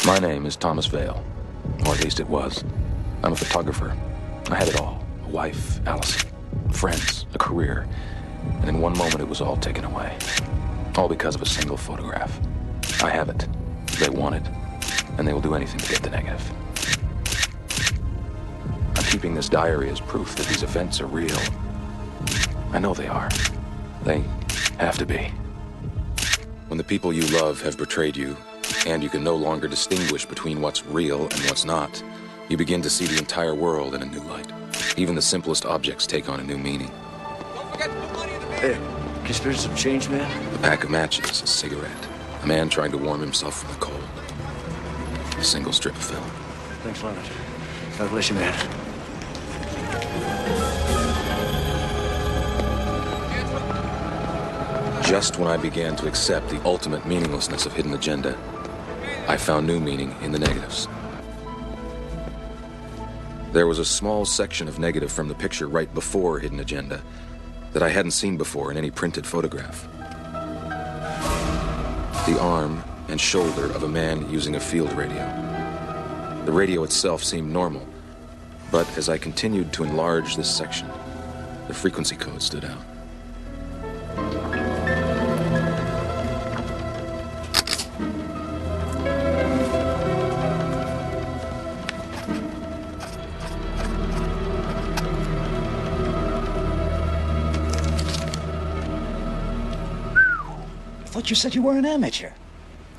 My name is Thomas Vale, or at least it was. I'm a photographer. I had it all. A wife, Allison, friends, a career. And in one moment it was all taken away. All because of a single photograph. I have it. They want it. And they will do anything to get the negative. I'm keeping this diary as proof that these events are real. I know they are. They have to be. When the people you love have betrayed you, and you can no longer distinguish between what's real and what's not, you begin to see the entire world in a new light. Even the simplest objects take on a new meaning. Don't forget to put money in the bank. Hey, can you spare some change, man? A pack of matches, a cigarette, a man trying to warm himself from the cold. A single strip of film. Thanks, Leonard. God bless you, man. Just when I began to accept the ultimate meaninglessness of Hidden Agenda, I found new meaning in the negatives. There was a small section of negative from the picture right before Hidden Agenda that I hadn't seen before in any printed photograph. The arm and shoulder of a man using a field radio. The radio itself seemed normal, but as I continued to enlarge this section, the frequency code stood out. I thought you said you were an amateur.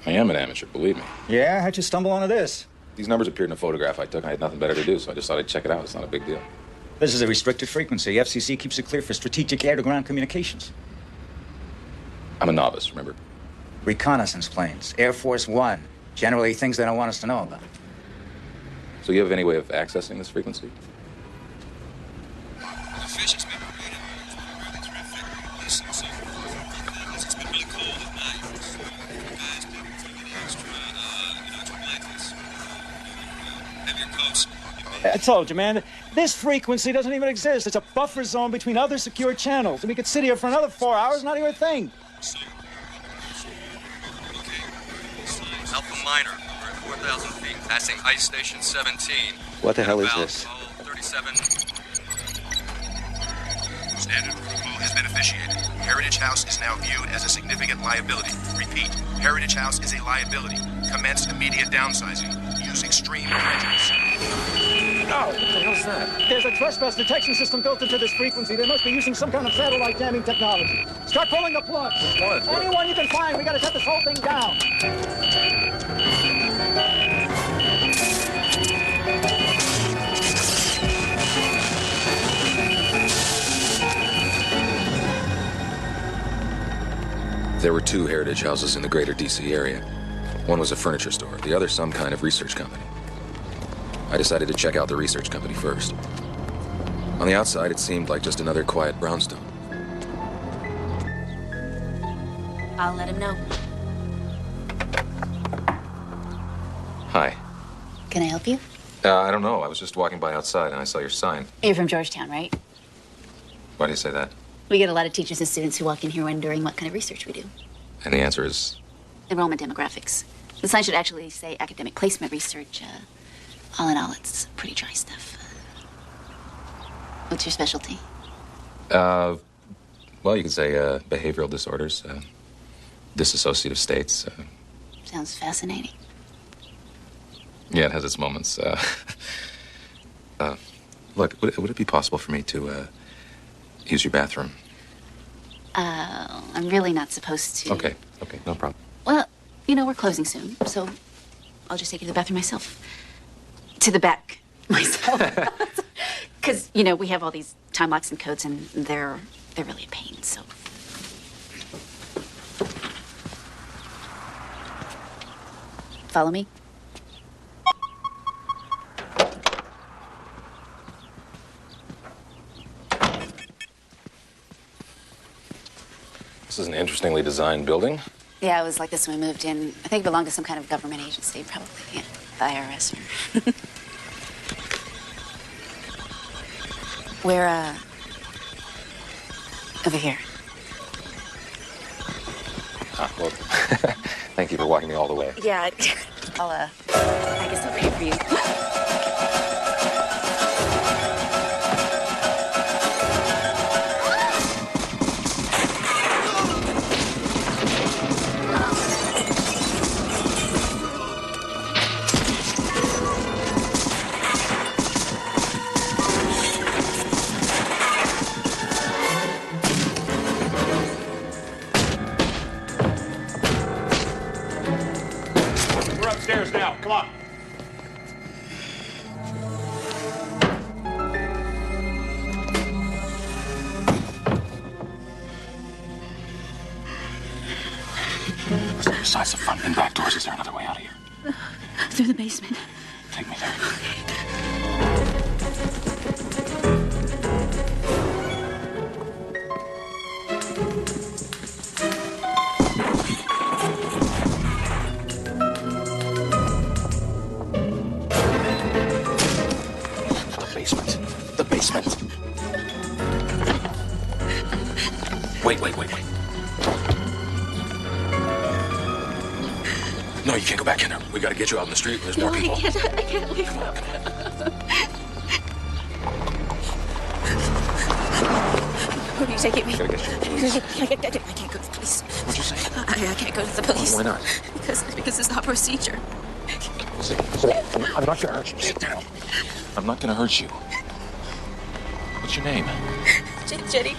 I am an amateur, believe me. Yeah? How'd you stumble onto this? These numbers appeared in a photograph I took, and I had nothing better to do, so I just thought I'd check it out. It's not a big deal. This is a restricted frequency. FCC keeps it clear for strategic air-to-ground communications. I'm a novice, remember? Reconnaissance planes. Air Force One. Generally things they don't want us to know about. So you have any way of accessing this frequency? I told you, man, this frequency doesn't even exist. It's a buffer zone between other secure channels. And we could sit here for another 4 hours, not hear a thing. Alpha Minor, we're at 4,000 feet, passing Ice Station 17. What the hell is this? 37. Standard protocol has been officiated. Heritage House is now viewed as a significant liability. Repeat, Heritage House is a liability. Commence immediate downsizing. Use extreme prejudice. Oh, what the hell's that? There's a trespass detection system built into this frequency. They must be using some kind of satellite jamming technology. Start pulling the plug. What? Anyone you can find. We gotta shut this whole thing down. There were two Heritage Houses in the greater D.C. area. One was a furniture store, the other some kind of research company. I decided to check out the research company first. On the outside, it seemed like just another quiet brownstone. I'll let him know. Hi. Can I help you? I don't know. I was just walking by outside and I saw your sign. You're from Georgetown, right? Why do you say that? We get a lot of teachers and students who walk in here wondering what kind of research we do. And the answer is... Enrollment demographics. The sign should actually say academic placement research. All in all, it's pretty dry stuff. What's your specialty? Well, you could say behavioral disorders, dissociative states. Sounds fascinating. Yeah, it has its moments. Look, would it be possible for me to use your bathroom? I'm really not supposed to. Okay, no problem. Well, you know, we're closing soon, so I'll just take you to the bathroom myself. To the back myself. Because, you know, we have all these time locks and codes, and they're really a pain, so. Follow me? This is an interestingly designed building. Yeah, it was like this when we moved in. I think it belonged to some kind of government agency, probably the IRS or... We're, over here. Well, thank you for walking me all the way. Yeah, I guess I'll pay for you. We're upstairs now. Come on. Besides the front and back doors, is there another way out of here? Through the basement. Take me there. The basement. Wait. No, you can't go back in there. We gotta get you out in the street. There's more people. I can't leave. Where are you taking me? Gotta get you to the police. I can't go to the police. What'd you say? I can't go to the police. Why not? Because it's not procedure. Sit down. I'm not gonna hurt you. Sit down. I'm not gonna hurt you. What's your name? Jenny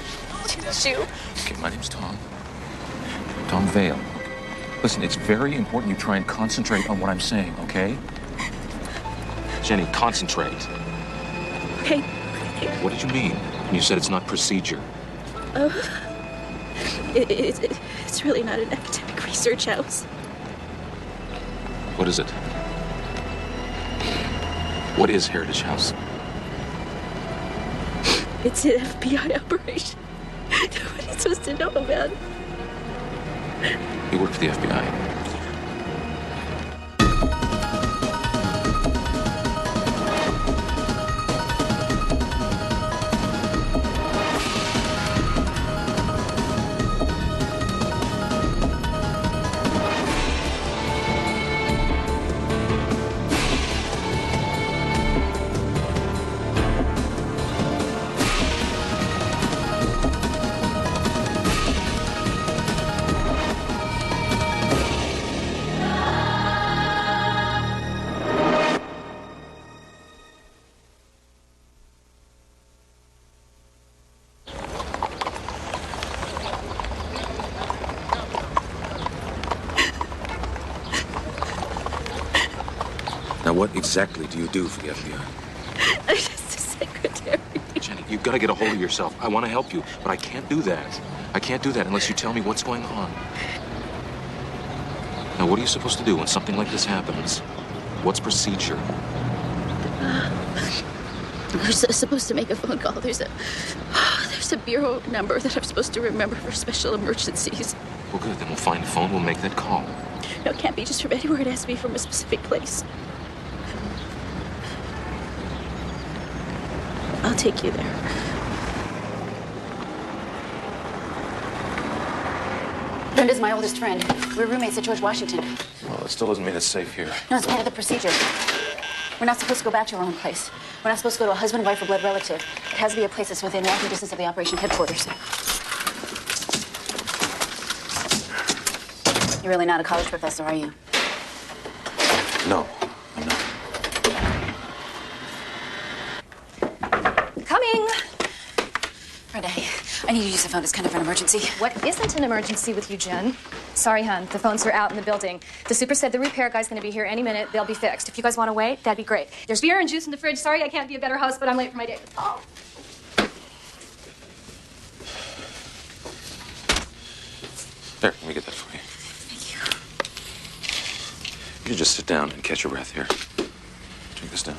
Shu. Okay, my name's Tom. Tom Vale. Listen, it's very important you try and concentrate on what I'm saying, okay? Jenny, concentrate. Okay. What did you mean when you said it's not procedure? It's really not an academic research house. What is it? What is Heritage House? It's an FBI operation. What are you supposed to know about it? You work for the FBI. Now, what exactly do you do for the FBI? I'm just a secretary. Jenny, you've got to get a hold of yourself. I want to help you, but I can't do that. I can't do that unless you tell me what's going on. Now, what are you supposed to do when something like this happens? What's procedure? We're supposed to make a phone call. There's a bureau number that I'm supposed to remember for special emergencies. Well, good. Then we'll find a phone. We'll make that call. No, it can't be just from anywhere. It has to be from a specific place. I'll take you there. Brenda's my oldest friend. We're roommates at George Washington. Well, that still doesn't mean it's safe here. No, it's part of the procedure. We're not supposed to go back to our own place. We're not supposed to go to a husband, wife, or blood relative. It has to be a place that's within walking distance of the operation headquarters. You're really not a college professor, are you? No, I'm not. Coming! Brenda, I need to use the phone. It's kind of an emergency. What isn't an emergency with you, Jen? Sorry, hon. The phones are out in the building. The super said the repair guy's going to be here any minute. They'll be fixed. If you guys want to wait, that'd be great. There's beer and juice in the fridge. Sorry I can't be a better host, but I'm late for my date. Oh. There, let me get that for you. Thank you. You should just sit down and catch your breath here. Drink this down.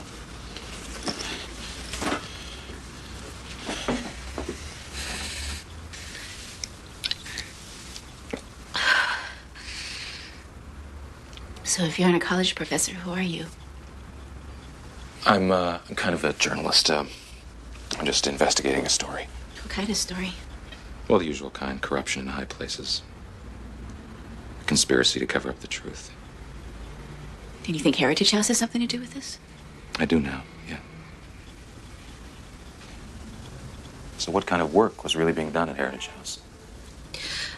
So if you're not a college professor, who are you? I'm kind of a journalist. I'm just investigating a story. What kind of story? Well, the usual kind. Corruption in high places. conspiracy to cover up the truth. And you think Heritage House has something to do with this? I do now, yeah. So what kind of work was really being done at Heritage House?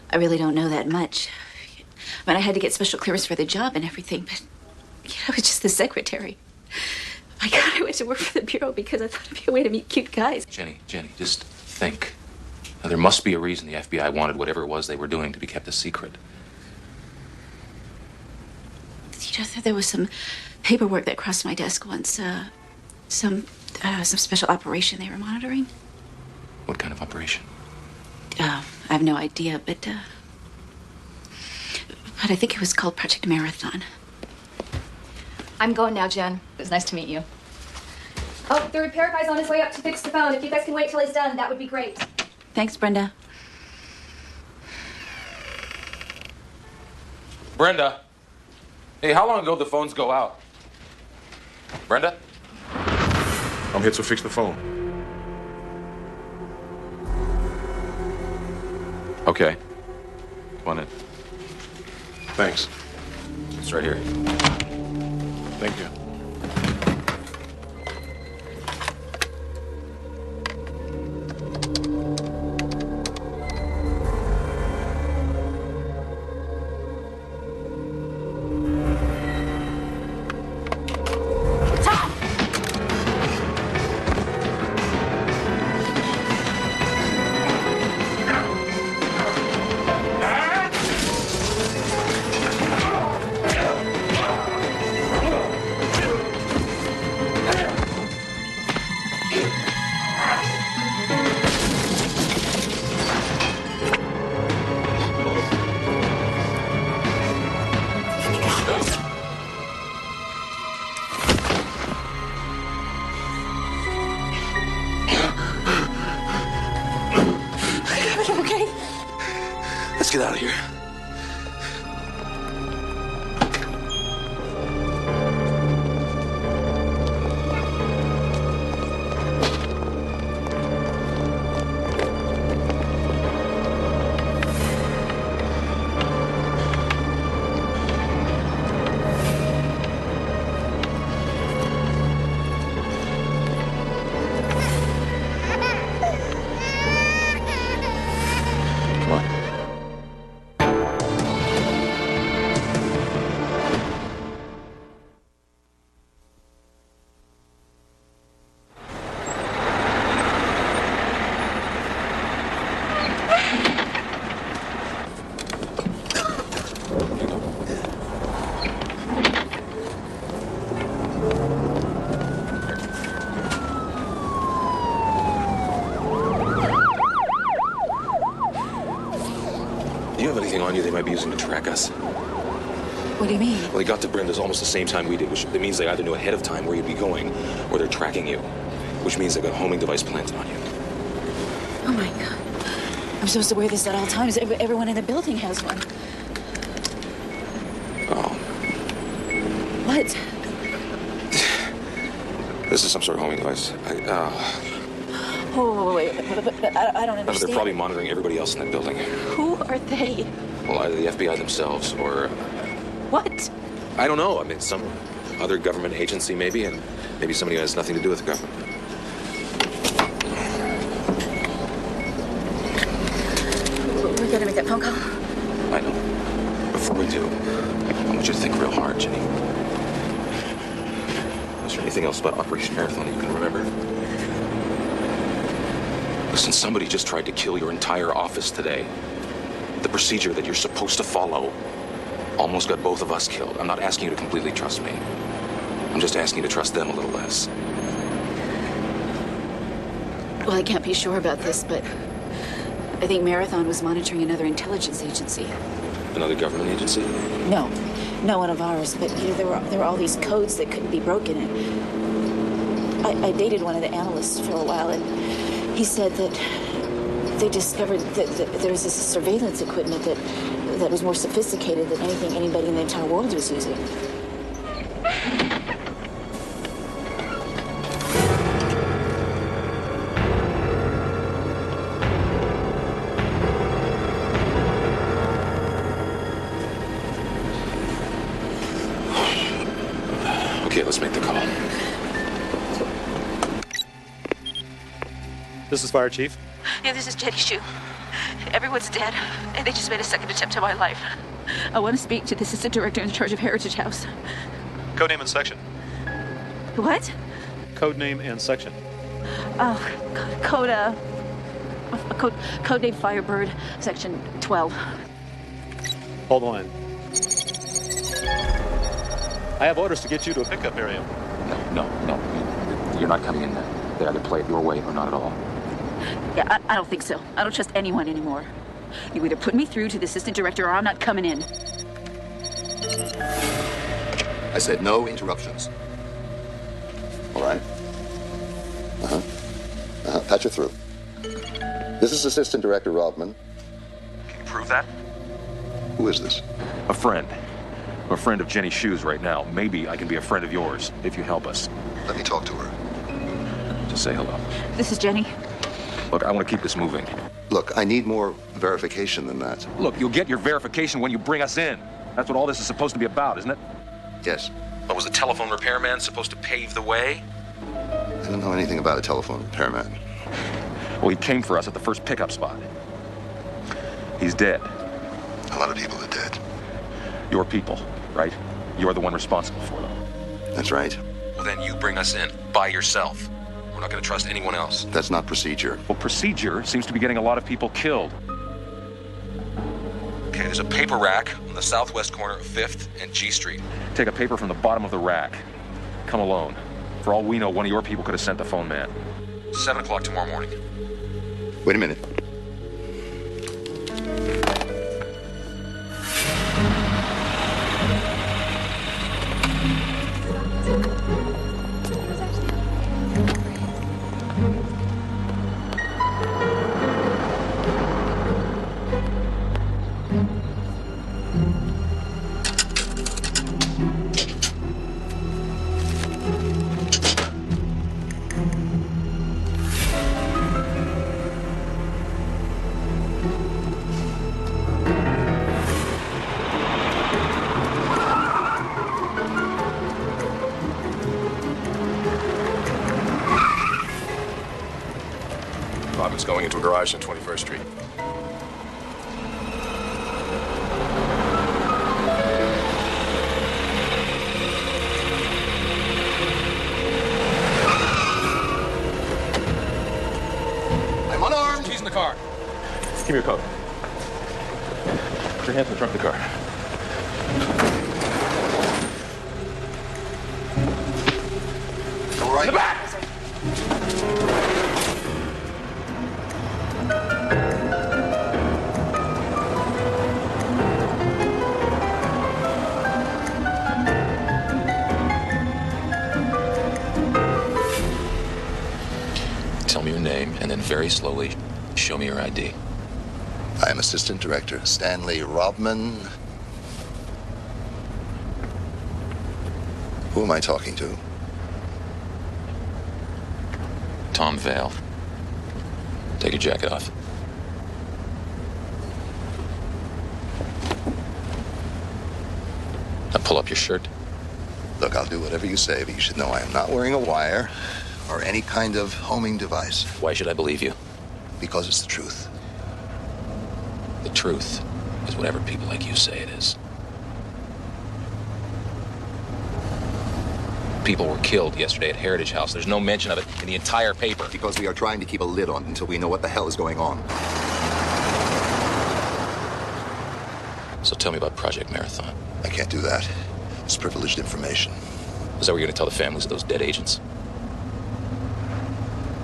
I really don't know that much. I mean, I had to get special clearance for the job and everything, but, I was just the secretary. My God, I went to work for the Bureau because I thought it'd be a way to meet cute guys. Jenny, just think. Now, there must be a reason the FBI wanted whatever it was they were doing to be kept a secret. There was some paperwork that crossed my desk once. Some special operation they were monitoring. What kind of operation? I have no idea, but I think it was called Project Marathon. I'm going now, Jen. It was nice to meet you. Oh, the repair guy's on his way up to fix the phone. If you guys can wait till he's done, that would be great. Thanks, Brenda. Brenda! Hey, how long ago did the phones go out? Brenda? I'm here to fix the phone. Okay. Come on in. Thanks. It's right here. Thank you. Let's get out of here. Come on. Do you have anything on you they might be using to track us? What do you mean? Well, they got to Brenda's almost the same time we did, which means they either knew ahead of time where you'd be going, or they're tracking you. Which means they've got a homing device planted on you. Oh, my God. I'm supposed to wear this at all times. Everyone in the building has one. Oh. What? This is some sort of homing device. Oh, wait. But I don't They're understand. probably monitoring everybody else in that building. Who are they? Well, either the FBI themselves or... What? I don't know. I mean, some other government agency maybe, and maybe somebody who has nothing to do with the government. We gotta make that phone call. I know. Before we do, I want you to think real hard, Jenny. Is there anything else about Operation Marathon that you can remember? Listen, somebody just tried to kill your entire office today. The procedure that you're supposed to follow almost got both of us killed. I'm not asking you to completely trust me. I'm just asking you to trust them a little less. Well, I can't be sure about this, but I think Marathon was monitoring another intelligence agency. Another government agency? No, not one of ours, but there were all these codes that couldn't be broken. And I dated one of the analysts for a while, and he said that they discovered that there was this surveillance equipment that was more sophisticated than anything anybody in the entire world was using. Okay, let's make the call. This is Fire Chief. Yeah, this is Jenny Shu. Everyone's dead, and they just made a second attempt on my life. I want to speak to the assistant director in charge of Heritage House. Codename and section. What? Codename and section. Oh, codename Firebird, section 12. Hold on. I have orders to get you to a pickup area. No. You're not coming in there. They either play it your way or not at all. Yeah, I don't think so. I don't trust anyone anymore. You either put me through to the assistant director or I'm not coming in. I said no interruptions. All right? Patch her through. This is Assistant Director Rodman. Can you prove that? Who is this? A friend. I'm a friend of Jenny Shu's right now. Maybe I can be a friend of yours if you help us. Let me talk to her. Just say hello. This is Jenny. Look, I want to keep this moving. Look, I need more verification than that. Look, you'll get your verification when you bring us in. That's what all this is supposed to be about, isn't it? Yes. But was the telephone repairman supposed to pave the way? I don't know anything about a telephone repairman. Well, he came for us at the first pickup spot. He's dead. A lot of people are dead. Your people, right? You're the one responsible for them. That's right. Well, then you bring us in by yourself. We're not going to trust anyone else. That's not procedure. Well, procedure seems to be getting a lot of people killed. Okay, there's a paper rack on the southwest corner of 5th and G Street. Take a paper from the bottom of the rack. Come alone. For all we know, one of your people could have sent the phone man. 7 o'clock tomorrow morning. Wait a minute. Robin's going into a garage on 21st Street. I'm unarmed. Keys in the car. Give me your coat. Put your hands in the trunk of the car. All right. In the back! Tell me your name, and then very slowly show me your ID. I am Assistant Director Stanley Rodman. Who am I talking to? Tom Vale. Take your jacket off. Now pull up your shirt. Look, I'll do whatever you say, but you should know I am not wearing a wire or any kind of homing device. Why should I believe you? Because it's the truth. The truth is whatever people like you say it is. People were killed yesterday at Heritage House. There's no mention of it in the entire paper. Because we are trying to keep a lid on it until we know what the hell is going on. So tell me about Project Marathon. I can't do that. It's privileged information. Is that what you're going to tell the families of those dead agents?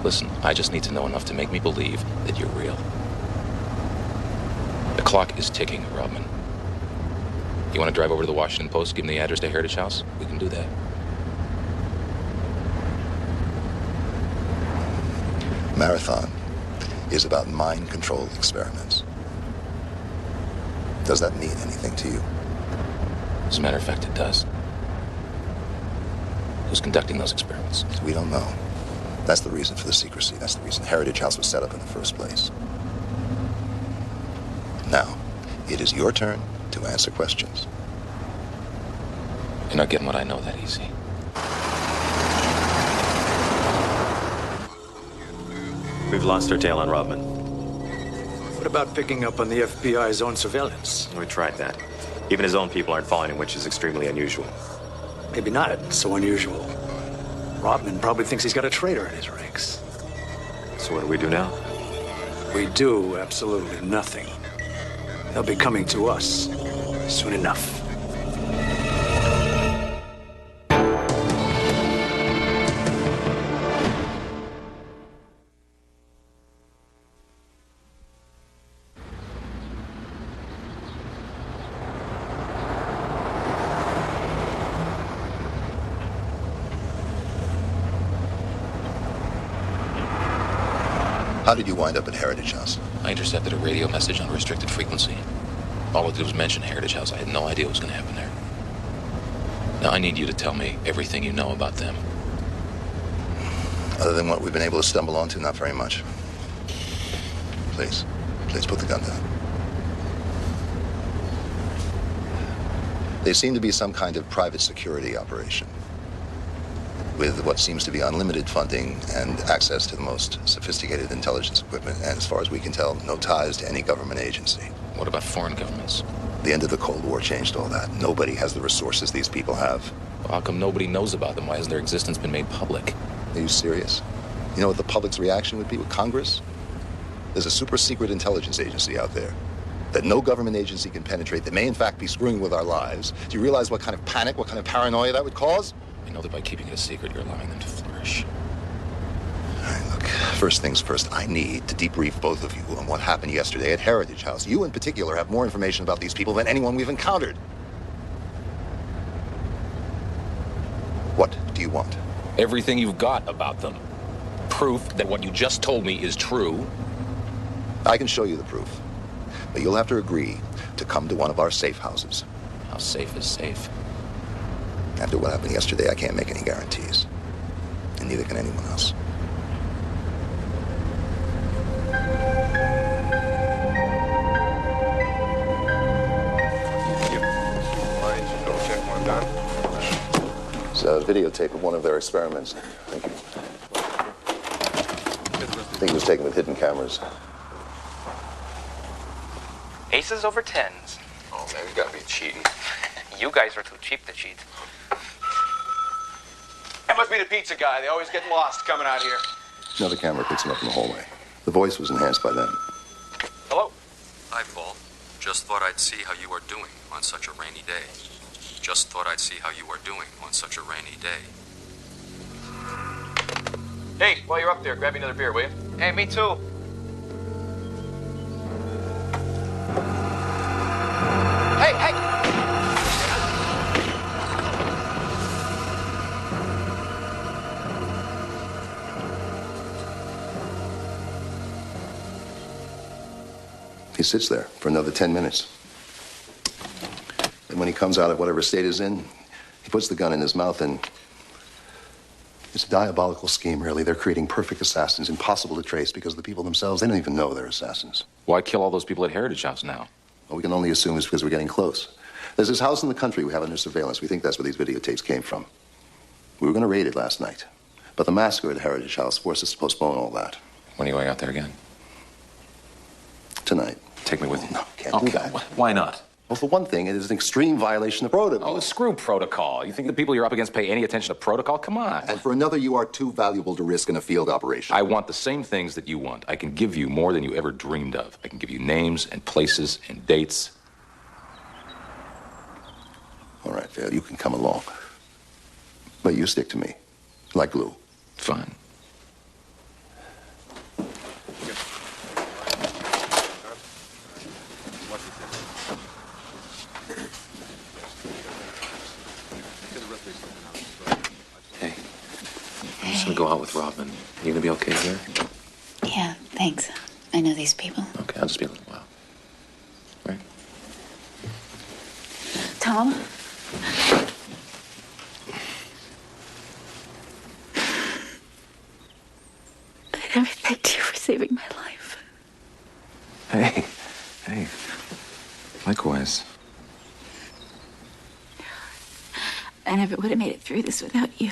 Listen, I just need to know enough to make me believe that you're real. The clock is ticking, Rodman. You want to drive over to the Washington Post, give them the address to Heritage House? We can do that. Marathon is about mind-controlled experiments. Does that mean anything to you? As a matter of fact, it does. Who's conducting those experiments? We don't know. That's the reason for the secrecy. That's the reason Heritage House was set up in the first place. Now, it is your turn to answer questions. You're not getting what I know that easy. We've lost our tail on Rodman. What about picking up on the FBI's own surveillance? We tried that. Even his own people aren't following him, which is extremely unusual. Maybe not so unusual. Rodman probably thinks he's got a traitor in his ranks. So what do we do now? We do absolutely nothing. They'll be coming to us soon enough. How did you wind up at Heritage House? I intercepted a radio message on restricted frequency. All it did was mention Heritage House. I had no idea what was going to happen there. Now, I need you to tell me everything you know about them. Other than what we've been able to stumble onto, not very much. Please put the gun down. They seem to be some kind of private security operation with what seems to be unlimited funding and access to the most sophisticated intelligence equipment, and as far as we can tell, no ties to any government agency. What about foreign governments? The end of the Cold War changed all that. Nobody has the resources these people have. Well, how come nobody knows about them? Why hasn't their existence been made public? Are you serious? You know what the public's reaction would be with Congress? There's a super secret intelligence agency out there that no government agency can penetrate that may in fact be screwing with our lives. Do you realize what kind of panic, what kind of paranoia that would cause? I know that by keeping it a secret, you're allowing them to flourish. All right, look, first things first, I need to debrief both of you on what happened yesterday at Heritage House. You in particular have more information about these people than anyone we've encountered. What do you want? Everything you've got about them. Proof that what you just told me is true. I can show you the proof, but you'll have to agree to come to one of our safe houses. How safe is safe? After what happened yesterday, I can't make any guarantees. And neither can anyone else. It's a videotape of one of their experiments. Thank you. I think it was taken with hidden cameras. Aces over tens. Oh, man, you gotta be cheating. You guys are too cheap to cheat. That must be the pizza guy. They always get lost coming out here. Another camera picks him up in the hallway. The voice was enhanced by them. Hello? Hi, Paul. Just thought I'd see how you are doing on such a rainy day. Just thought I'd see how you are doing on such a rainy day. Hey, while you're up there, grab me another beer, will you? Hey, me too. Hey! He sits there for another 10 minutes. And when he comes out of whatever state he's in, he puts the gun in his mouth, and it's a diabolical scheme, really. They're creating perfect assassins, impossible to trace, because the people themselves, they don't even know they're assassins. Why kill all those people at Heritage House now? Well, we can only assume it's because we're getting close. There's this house in the country we have under surveillance. We think that's where these videotapes came from. We were going to raid it last night, but the massacre at Heritage House forced us to postpone all that. When are you going out there again? Tonight. Take me with you. No, can't do that. Why not? Well, for one thing, it is an extreme violation of protocol. Oh, screw protocol. You think the people you're up against pay any attention to protocol? Come on. And for another, you are too valuable to risk in a field operation. I want the same things that you want. I can give you more than you ever dreamed of. I can give you names and places and dates. All right, Vale, you can come along. But you stick to me, like glue. Fine. Hey, I'm just gonna go out with Rodman. You gonna be okay here? Yeah, thanks. I know these people. Okay, I'll just be a little while. Right? Tom? I never thanked you for saving my life. Hey. Likewise. I never would have made it through this without you.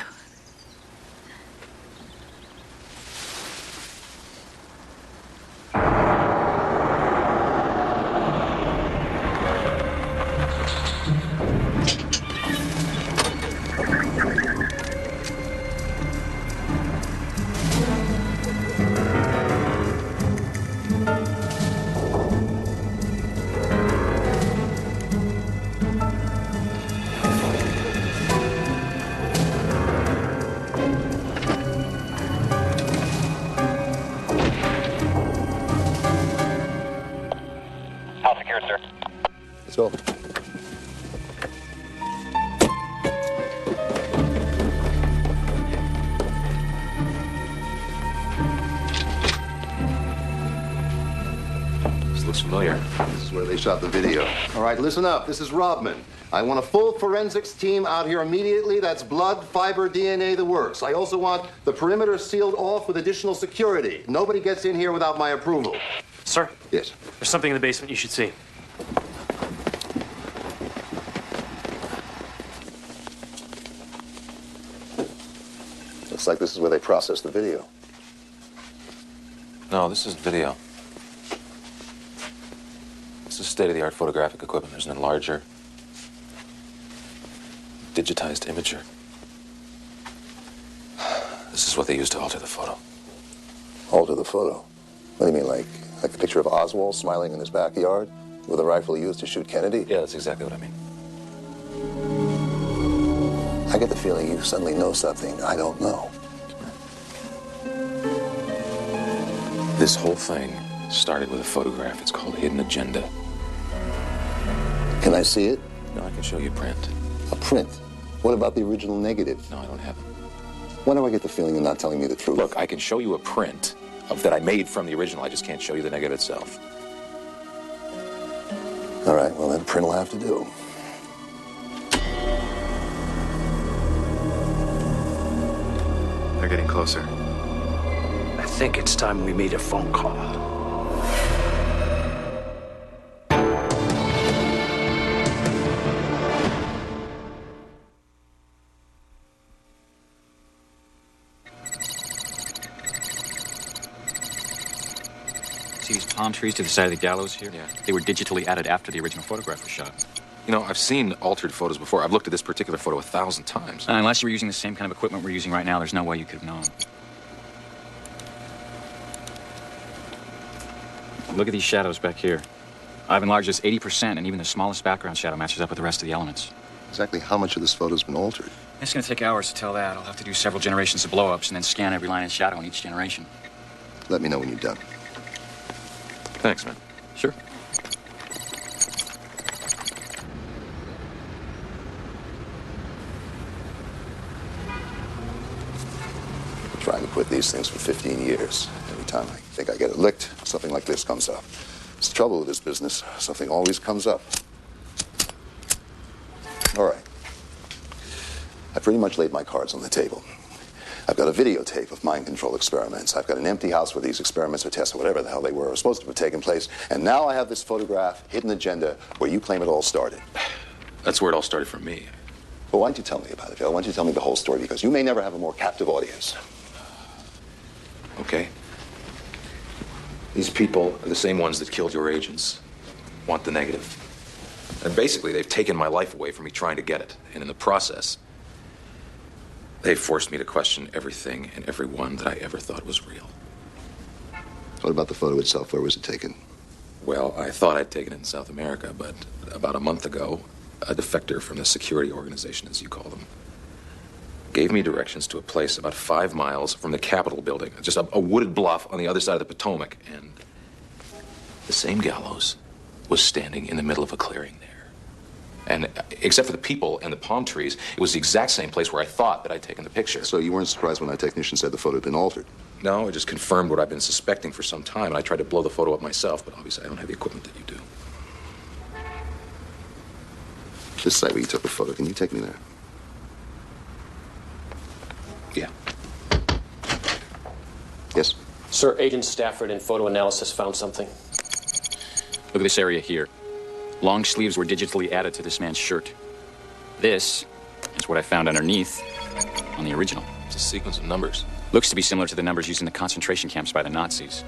familiar. This is where they shot the video. All right, listen up. This is Robman. I want a full forensics team out here immediately. That's blood, fiber, DNA, the works. I also want the perimeter sealed off with additional security. Nobody gets in here without my approval. Sir? Yes? There's something in the basement you should see. Looks like this is where they process the video. No, this isn't video. This is state-of-the-art photographic equipment. There's an enlarger. Digitized imager. This is what they use to alter the photo. Alter the photo? What do you mean, like the picture of Oswald smiling in his backyard with a rifle used to shoot Kennedy? Yeah, that's exactly what I mean. I get the feeling you suddenly know something I don't know. This whole thing started with a photograph. It's called Hidden Agenda. Can I see it? No, I can show you a print. A print? What about the original negative? No, I don't have it. Why do I get the feeling you're not telling me the truth? Look, I can show you a print that I made from the original. I just can't show you the negative itself. All right, well, then print will have to do. They're getting closer. I think it's time we made a phone call. See these palm trees to the side of the gallows here? Yeah. They were digitally added after the original photograph was shot. You know, I've seen altered photos before. I've looked at this particular photo 1,000 times. Unless you were using the same kind of equipment we're using right now, there's no way you could have known. Look at these shadows back here. I've enlarged this 80%, and even the smallest background shadow matches up with the rest of the elements. Exactly how much of this photo's been altered? It's going to take hours to tell that. I'll have to do several generations of blow-ups and then scan every line and shadow in each generation. Let me know when you're done. Thanks, man. Sure. Trying to quit these things for 15 years. Every time I think I get it licked, something like this comes up. It's the trouble with this business. Something always comes up. All right. I pretty much laid my cards on the table. I've got a videotape of mind control experiments. I've got an empty house where these experiments or tests or whatever the hell they were supposed to have taken place. And now I have this photograph, Hidden Agenda, where you claim it all started. That's where it all started for me. Well, why don't you tell me about it, Phil? Why don't you tell me the whole story? Because you may never have a more captive audience. Okay. These people are the same ones that killed your agents. Want the negative. And basically, they've taken my life away from me trying to get it. And in the process, they forced me to question everything and everyone that I ever thought was real. What about the photo itself? Where was it taken? Well, I thought I'd taken it in South America, but about a month ago, a defector from the security organization, as you call them, gave me directions to a place about 5 miles from the Capitol building, just a wooded bluff on the other side of the Potomac, and the same gallows was standing in the middle of a clearing there. And except for the people and the palm trees, it was the exact same place where I thought that I'd taken the picture. So you weren't surprised when that technician said the photo had been altered? No, it just confirmed what I've been suspecting for some time, and I tried to blow the photo up myself, but obviously I don't have the equipment that you do. This site where you took the photo, can you take me there? Yeah. Yes? Sir, Agent Stafford in photo analysis found something. Look at this area here. Long sleeves were digitally added to this man's shirt. This is what I found underneath on the original. It's a sequence of numbers. Looks to be similar to the numbers used in the concentration camps by the Nazis.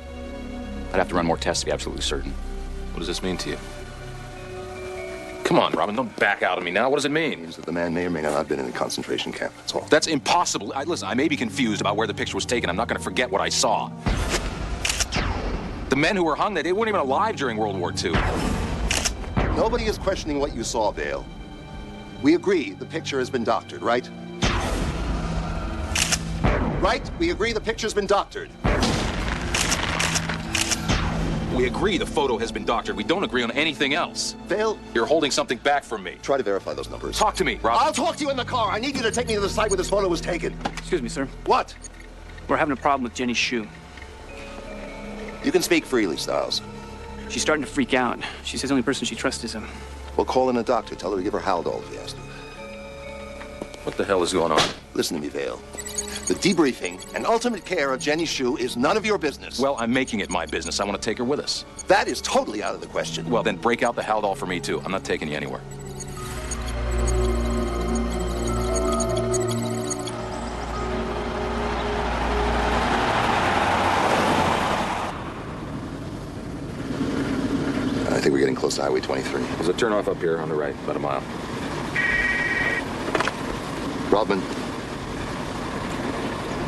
I'd have to run more tests to be absolutely certain. What does this mean to you? Come on, Robin, don't back out on me now. What does it mean? It means that the man may or may not have been in a concentration camp, that's all. That's impossible. Listen, I may be confused about where the picture was taken. I'm not going to forget what I saw. The men who were hung there, they weren't even alive during World War II. Nobody is questioning what you saw, Dale. We agree the picture has been doctored, right? Right? We agree the picture's been doctored. We agree the photo has been doctored. We don't agree on anything else. Vale, you're holding something back from me. Try to verify those numbers. Talk to me, Rob. I'll talk to you in the car. I need you to take me to the site where this photo was taken. Excuse me, sir. What? We're having a problem with Jenny's shoe. You can speak freely, Stiles. She's starting to freak out. She says the only person she trusts is him. Well, call in a doctor. Tell her to give her Haldol if he has to. What the hell is going on? Listen to me, Vale. The debriefing and ultimate care of Jenny Shu is none of your business. Well, I'm making it my business. I want to take her with us. That is totally out of the question. Well, then break out the Haldol for me, too. I'm not taking you anywhere. I think we're getting close to Highway 23. There's a turnoff up here on the right, about a mile. Rodman.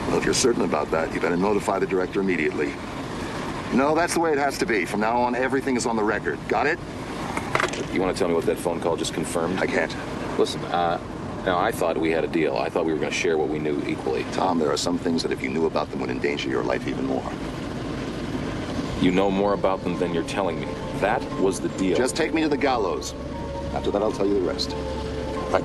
Well, if you're certain about that, you better notify the director immediately. No, that's the way it has to be. From now on, everything is on the record. Got it? You want to tell me what that phone call just confirmed? I can't. Listen, now I thought we had a deal. I thought we were going to share what we knew equally. Tom, there are some things that if you knew about them would endanger your life even more. You know more about them than you're telling me. That was the deal. Just take me to the gallows. After that, I'll tell you the rest. Right.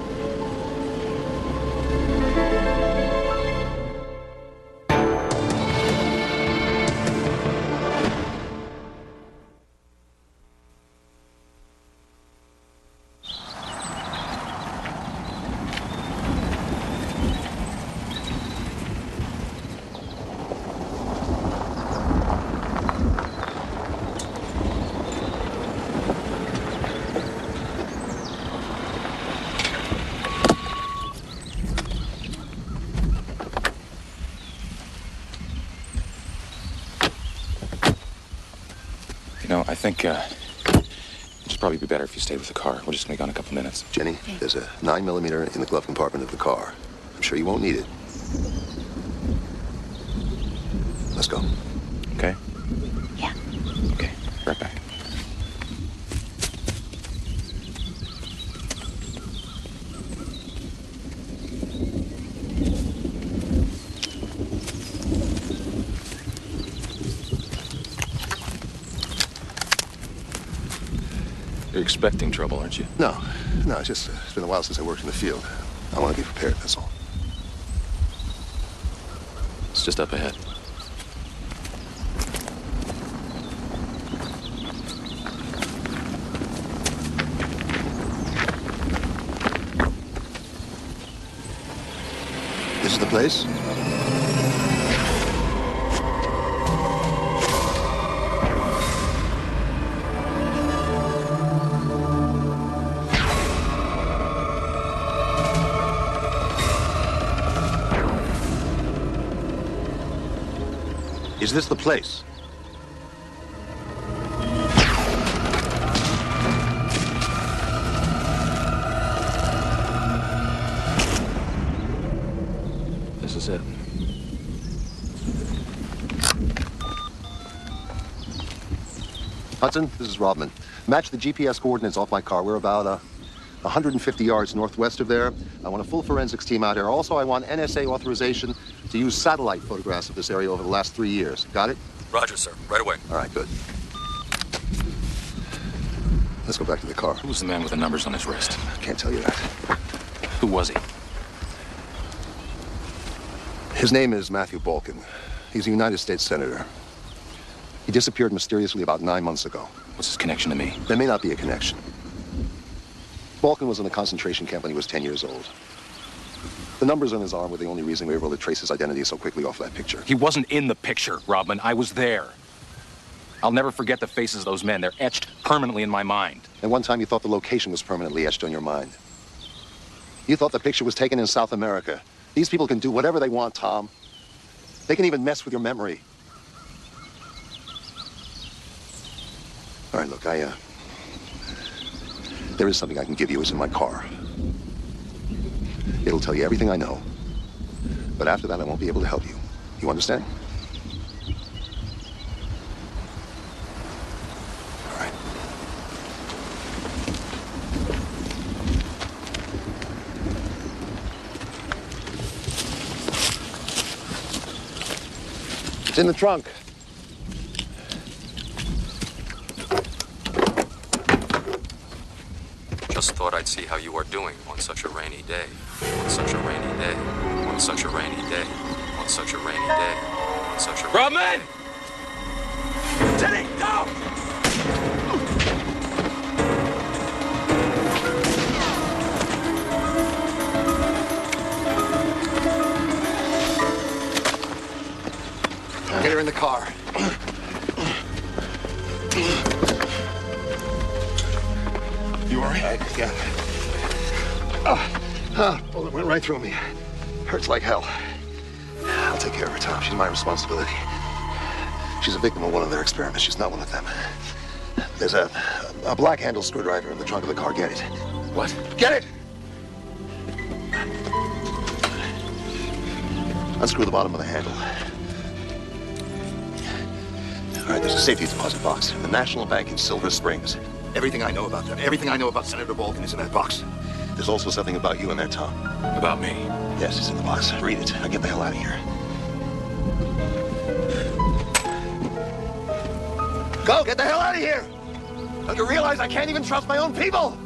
I think it'd just probably be better if you stayed with the car. We're just gonna be gone a couple minutes. Jenny, there's a 9mm in the glove compartment of the car. I'm sure you won't need it. Let's go. Okay? Yeah. Okay, right back. You're expecting trouble, aren't you? No, it's just it's been a while since I worked in the field. I want to be prepared, that's all. It's just up ahead. This is the place? Is this the place? This is it. Hudson, this is Rodman. Match the GPS coordinates off my car. We're about 150 yards northwest of there. I want a full forensics team out here. Also, I want NSA authorization to use satellite photographs of this area over the last 3 years. Got it? Roger, sir. Right away. All right, good. Let's go back to the car. Who was the man with the numbers on his wrist? Can't tell you that. Who was he? His name is Matthew Balkin. He's a United States Senator. He disappeared mysteriously about 9 months ago. What's his connection to me? There may not be a connection. Balkin was in a concentration camp when he was 10 years old. The numbers on his arm were the only reason we were able to trace his identity so quickly off that picture. He wasn't in the picture, Rodman. I was there. I'll never forget the faces of those men. They're etched permanently in my mind. And one time you thought the location was permanently etched on your mind. You thought the picture was taken in South America. These people can do whatever they want, Tom. They can even mess with your memory. All right, look, there is something I can give you. It's in my car. It'll tell you everything I know. But after that, I won't be able to help you. You understand? All right. It's in the trunk. Just thought I'd see how you are doing on such a rainy day. On such a rainy day. On such a rainy day. On such a rainy day. On such a... Rodman! Jenny, go! in the car. You all right? Yeah. Bullet went right through me. Hurts like hell. I'll take care of her, Tom. She's my responsibility. She's a victim of one of their experiments. She's not one of them. There's a black handle screwdriver in the trunk of the car. Get it. What? Get it! Unscrew the bottom of the handle. All right, there's a safety deposit box in the National Bank in Silver Springs. Everything I know about them, everything I know about Senator Bolton is in that box. There's also something about you in there, Tom. About me? Yes, it's in the box. Read it. Now get the hell out of here. Go! Get the hell out of here! Don't you realize I can't even trust my own people?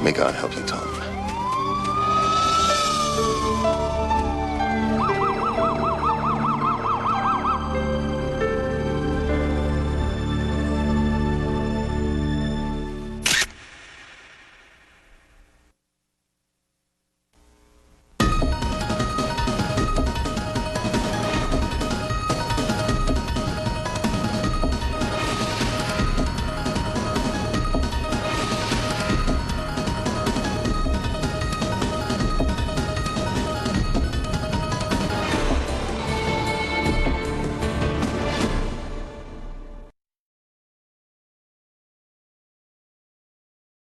May God help you, Tom.